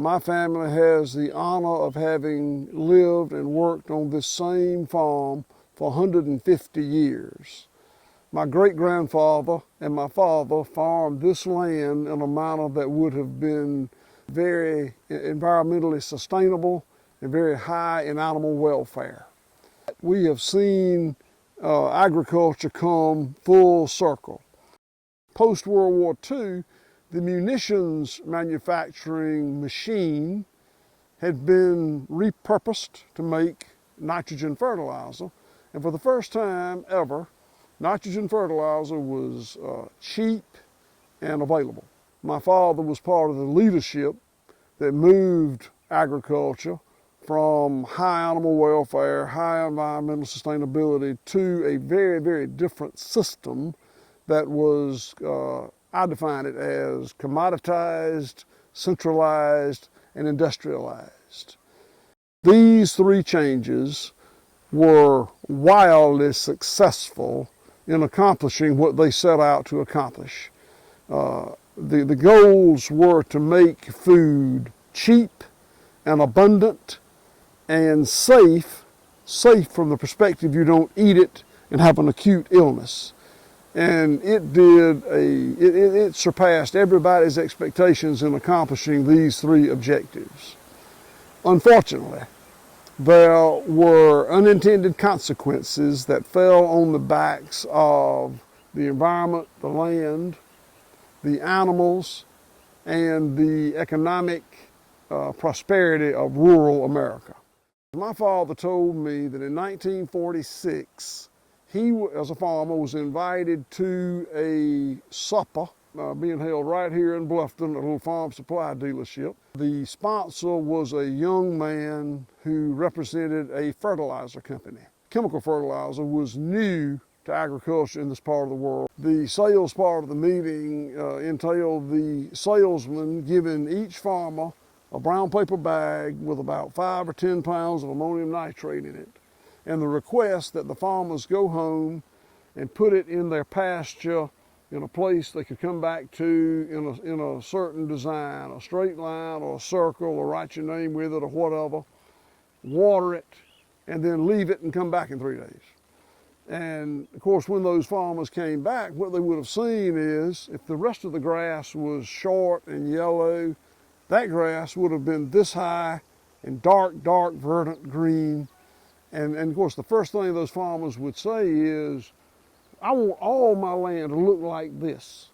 My family has the honor of having lived and worked on this same farm for 150 years. My great-grandfather and my father farmed this land in a manner that would have been very environmentally sustainable and very high in animal welfare. We have seen agriculture come full circle. Post-World War II, the munitions manufacturing machine had been repurposed to make nitrogen fertilizer, and for the first time ever, nitrogen fertilizer was cheap and available. My father was part of the leadership that moved agriculture from high animal welfare, high environmental sustainability to a very, very different system that was, I define it as commoditized, centralized, and industrialized. These three changes were wildly successful in accomplishing what they set out to accomplish. The goals were to make food cheap and abundant and safe from the perspective you don't eat it and have an acute illness. And it surpassed everybody's expectations in accomplishing these three objectives. Unfortunately, there were unintended consequences that fell on the backs of the environment, the land, the animals, and the economic prosperity of rural America. My father told me that in 1946, he, as a farmer, was invited to a supper being held right here in Bluffton, a little farm supply dealership. The sponsor was a young man who represented a fertilizer company. Chemical fertilizer was new to agriculture in this part of the world. The sales part of the meeting entailed the salesman giving each farmer a brown paper bag with about 5 or 10 pounds of ammonium nitrate in it, and the request that the farmers go home and put it in their pasture in a place they could come back to in a certain design, a straight line or a circle, or write your name with it or whatever, water it, and then leave it and come back in 3 days. And of course, when those farmers came back, what they would have seen is, if the rest of the grass was short and yellow, that grass would have been this high and dark verdant green. And of course, the first thing those farmers would say is, I want all my land to look like this.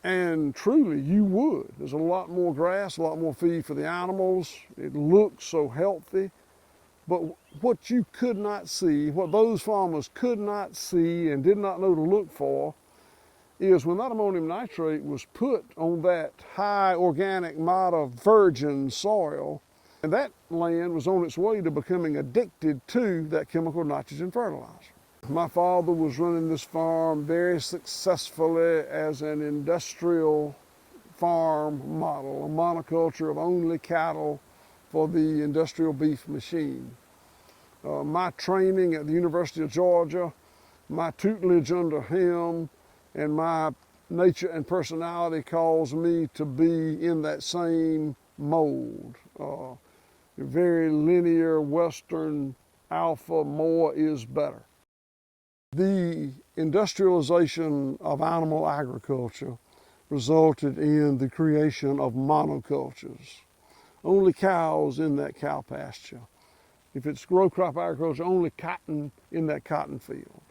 And truly, you would. There's a lot more grass, a lot more feed for the animals. It looks so healthy. But what you could not see, what those farmers could not see and did not know to look for, is when that ammonium nitrate was put on that high organic matter virgin soil, and that land was on its way to becoming addicted to that chemical nitrogen fertilizer. My father was running this farm very successfully as an industrial farm model, a monoculture of only cattle for the industrial beef machine. My training at the University of Georgia, my tutelage under him, and my nature and personality caused me to be in that same mold. Very linear Western alpha, more is better. The industrialization of animal agriculture resulted in the creation of monocultures. Only cows in that cow pasture. If it's row crop agriculture, only cotton in that cotton field.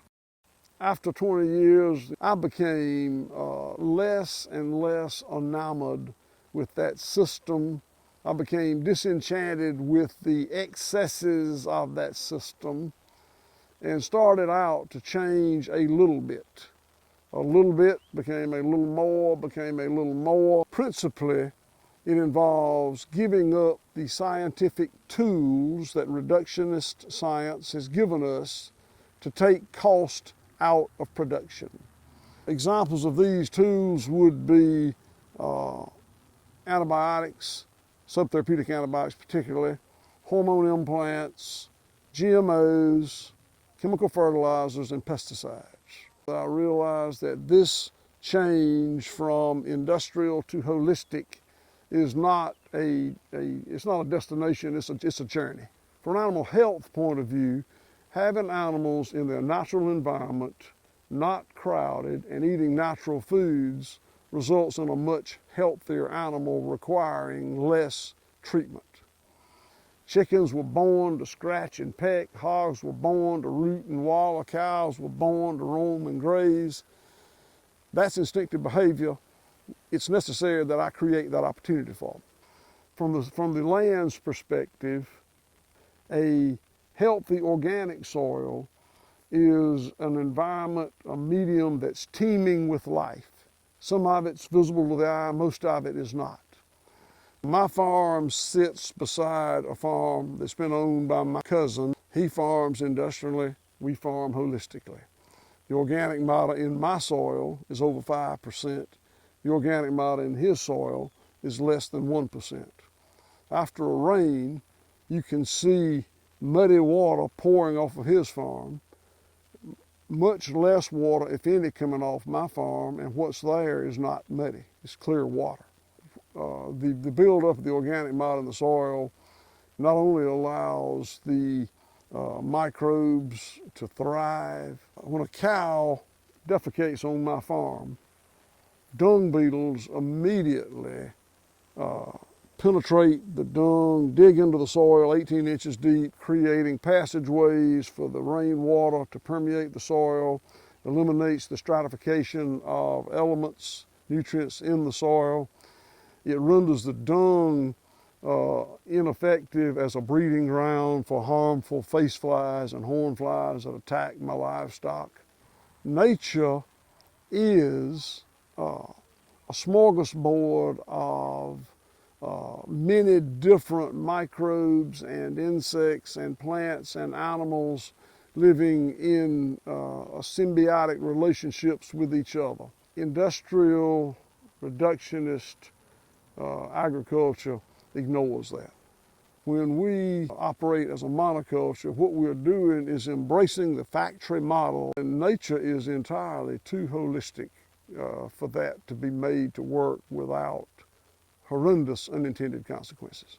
After 20 years, I became less and less enamored with that system. I became disenchanted with the excesses of that system and started out to change a little bit. A little bit became a little more, became a little more. Principally, it involves giving up the scientific tools that reductionist science has given us to take cost out of production. Examples of these tools would be antibiotics, subtherapeutic antibiotics particularly, hormone implants, GMOs, chemical fertilizers, and pesticides. I realized that this change from industrial to holistic is not it's not a destination, it's a journey. From an animal health point of view, having animals in their natural environment, not crowded, and eating natural foods results in a much healthier animal requiring less treatment. Chickens were born to scratch and peck, hogs were born to root and wallow, cows were born to roam and graze. That's instinctive behavior. It's necessary that I create that opportunity for them. From the land's perspective, a healthy organic soil is an environment, a medium that's teeming with life. Some of it's visible to the eye, most of it is not. My farm sits beside a farm that's been owned by my cousin. He farms industrially, we farm holistically. The organic matter in my soil is over 5%. The organic matter in his soil is less than 1%. After a rain, you can see muddy water pouring off of his farm, much less water, if any, coming off my farm, and what's there is not muddy, it's clear water. The buildup of the organic matter in the soil not only allows the microbes to thrive. When a cow defecates on my farm, dung beetles immediately penetrate the dung, dig into the soil 18 inches deep, creating passageways for the rainwater to permeate the soil, eliminates the stratification of elements, nutrients in the soil. It renders the dung ineffective as a breeding ground for harmful face flies and horn flies that attack my livestock. Nature is a smorgasbord of many different microbes and insects and plants and animals living in symbiotic relationships with each other. Industrial, reductionist agriculture ignores that. When we operate as a monoculture, what we're doing is embracing the factory model, and nature is entirely too holistic for that to be made to work without horrendous unintended consequences.